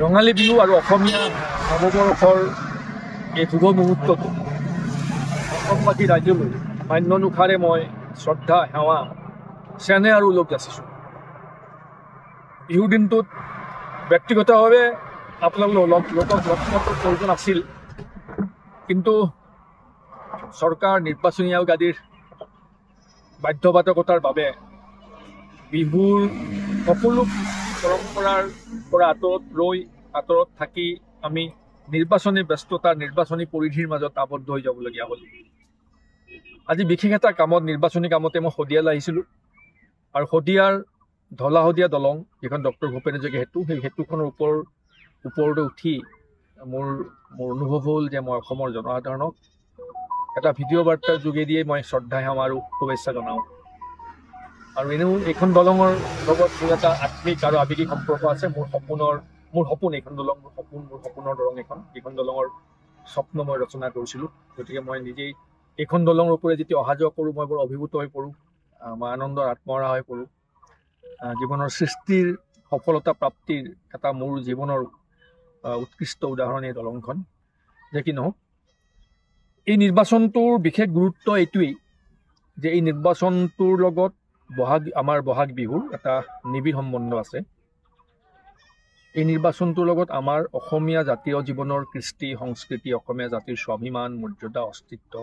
ৰঙালী বিহু আৰু অসমীয়া নৱবৰ্ষৰ এই শুভ মুহূৰ্তটো অসমবাসী ৰাজ্যলৈ মান্যনুসাৰে মই শ্ৰদ্ধা সেৱা চেনেহ আৰু ওলগ যাচিছোঁ। বিহুৰ দিনটোত ব্যক্তিগতভাৱে আপোনালোকক লোকক লক্ষ্যৰ প্ৰয়োজন আছিল, কিন্তু চৰকাৰ নিৰ্বাচনী আয়োগ আদিৰ বাধ্যবাধকতাৰ বাবে বিহুৰ সকলো পৰম্পৰাৰ পৰা আঁতৰত থাকি আমি নিৰ্বাচনী ব্যস্ততা নিৰ্বাচনী পৰিধিৰ মাজত আবদ্ধ হৈ যাবলগীয়া হ'ল। আজি বিশেষ এটা কামত নিৰ্বাচনী কামতে মই শদিয়ালৈ আহিছিলোঁ আৰু শদিয়াৰ ঢলা শদিয়া দলং যিখন ডক্টৰ ভূপেন হাজৰিকা সেতু, সেই সেতুখনৰ ওপৰতে উঠি মোৰ অনুভৱ হ'ল যে মই অসমৰ জনসাধাৰণক এটা ভিডিঅ' বাৰ্তাৰ যোগেদিয়ে মই শ্ৰদ্ধা সেৱা আৰু শুভেচ্ছা জনাওঁ। আৰু এনেও এইখন দলঙৰ লগত মোৰ এটা আত্মিক আৰু আৱেগিক সম্পৰ্ক আছে। মোৰ সপোন এইখন দলং, মোৰ সপোনৰ দলং এইখন দলঙৰ স্বপ্ন মই ৰচনা কৰিছিলোঁ। গতিকে মই নিজেই এইখন দলঙৰ ওপৰে যেতিয়া অহা যোৱা কৰোঁ মই বৰ অভিভূত হৈ পৰোঁ, মই আনন্দৰ আত্মহাৰা হৈ পৰোঁ। জীৱনৰ সৃষ্টিৰ সফলতা প্ৰাপ্তিৰ এটা মোৰ জীৱনৰ উৎকৃষ্ট উদাহৰণ এই দলংখন। যে কি নহওক, এই নিৰ্বাচনটোৰ বিশেষ গুৰুত্ব এইটোৱেই যে এই নিৰ্বাচনটোৰ লগত আমাৰ বহাগ বিহুৰ এটা নিবিড় সম্বন্ধ আছে। এই নিৰ্বাচনটোৰ লগত আমাৰ অসমীয়া জাতীয় জীৱনৰ কৃষ্টি সংস্কৃতি, অসমীয়া জাতিৰ স্বাভিমান মৰ্যাদা অস্তিত্ব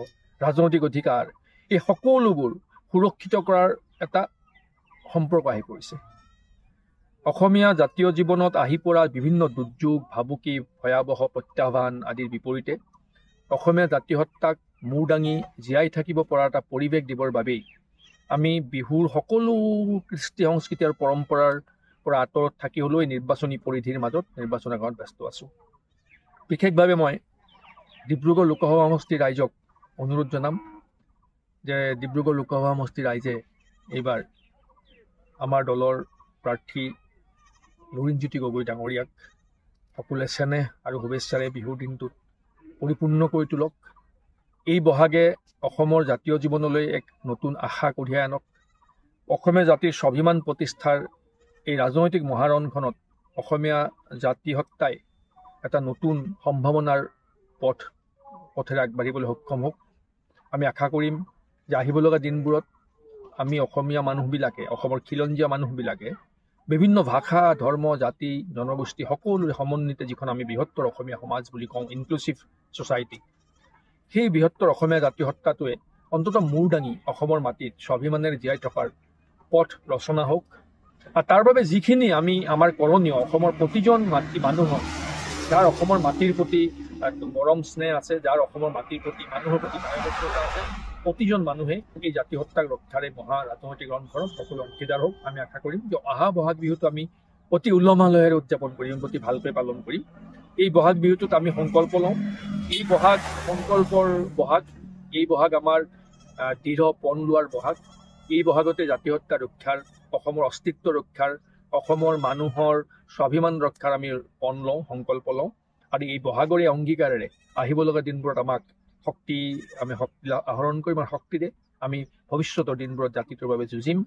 ৰাজনৈতিক অধিকাৰ এই সকলোবোৰ সুৰক্ষিত কৰাৰ এটা সম্পৰ্ক আহি পৰিছে। অসমীয়া জাতীয় জীৱনত আহি পৰা বিভিন্ন দুৰ্যোগ ভাবুকি ভয়াৱহ প্ৰত্যাহ্বান আদিৰ বিপৰীতে অসমীয়া জাতিসত্তাক মূৰ দাঙি জীয়াই থাকিব পৰা এটা পৰিৱেশ দিবৰ বাবেই আমি বিহুৰ সকলো কৃষ্টি সংস্কৃতি আৰু পৰম্পৰাৰ পৰা আঁতৰত থাকি হ'লেও এই নিৰ্বাচনী পৰিধিৰ মাজত নিৰ্বাচনৰ কামত ব্যস্ত আছোঁ। বিশেষভাৱে মই ডিব্ৰুগড় লোকসভা সমষ্টিৰ ৰাইজক অনুৰোধ জনাম যে ডিব্ৰুগড় লোকসভা সমষ্টিৰ ৰাইজে এইবাৰ আমাৰ দলৰ প্ৰাৰ্থী লুৰিণজ্যোতি গগৈ ডাঙৰীয়াক সকলোৱে চেনেহ আৰু শুভেচ্ছাৰে বিহুৰ দিনটোত পৰিপূৰ্ণ কৰি তোলক। এই বহাগে অসমৰ জাতীয় জীৱনলৈ এক নতুন আশা কঢ়িয়াই আনক। অসমীয়া জাতিৰ স্বাভিমান প্ৰতিষ্ঠাৰ এই ৰাজনৈতিক মহাৰণখনত অসমীয়া জাতিসত্তাই এটা নতুন সম্ভাৱনাৰ পথেৰে আগবাঢ়িবলৈ সক্ষম হওক। আমি আশা কৰিম যে আহিব লগা দিনবোৰত আমি অসমীয়া মানুহবিলাকে, অসমৰ খিলঞ্জীয়া মানুহবিলাকে বিভিন্ন ভাষা ধৰ্ম জাতি জনগোষ্ঠী সকলোৰে সমন্বিত যিখন আমি বৃহত্তৰ অসমীয়া সমাজ বুলি কওঁ, ইনক্লুচিভ ছ'চাইটি, সেই বৃহত্তৰ অসমীয়া জাতিসত্তাটোৱে অন্ততঃ মূৰ দাঙি অসমৰ মাটিত স্বাভিমানেৰে জীয়াই থকাৰ পথ ৰচনা হওক। আৰু তাৰ বাবে যিখিনি আমাৰ কৰণীয় অসমৰ প্ৰতিজন মানুহক, যাৰ অসমৰ মাটিৰ প্ৰতি মৰম স্নেহ আছে, যাৰ অসমৰ মাটিৰ প্ৰতি মানুহৰ প্ৰতি দায়বদ্ধতা আছে, প্ৰতিজন মানুহে এই জাতিসত্তাক ৰক্ষাৰে মহা ৰাজনৈতিক ৰণখনত সকলো অংশীদাৰ হওক। আমি আশা কৰিম যে অহা বহাগ বিহুটো আমি অতি উলহ মালহেৰে উদযাপন কৰিম, অতি ভালকৈ পালন কৰিম। এই বহাগ বিহুটোত আমি সংকল্প লওঁ, এই বহাগ সংকল্পৰ বহাগ, এই বহাগ আমাৰ দৃঢ় পণ লোৱাৰ বহাগ। এই বহাগতে জাতিসত্তা ৰক্ষাৰ, অসমৰ অস্তিত্ব ৰক্ষাৰ, অসমৰ মানুহৰ স্বাভিমান ৰক্ষাৰ আমি পণ লওঁ, সংকল্প লওঁ। আৰু এই বহাগৰে অংগীকাৰেৰে আহিব লগা দিনবোৰত আমি শক্তি আহৰণ কৰিম আৰু শক্তিৰে আমি ভৱিষ্যতৰ দিনবোৰত জাতিটোৰ বাবে যুঁজিম।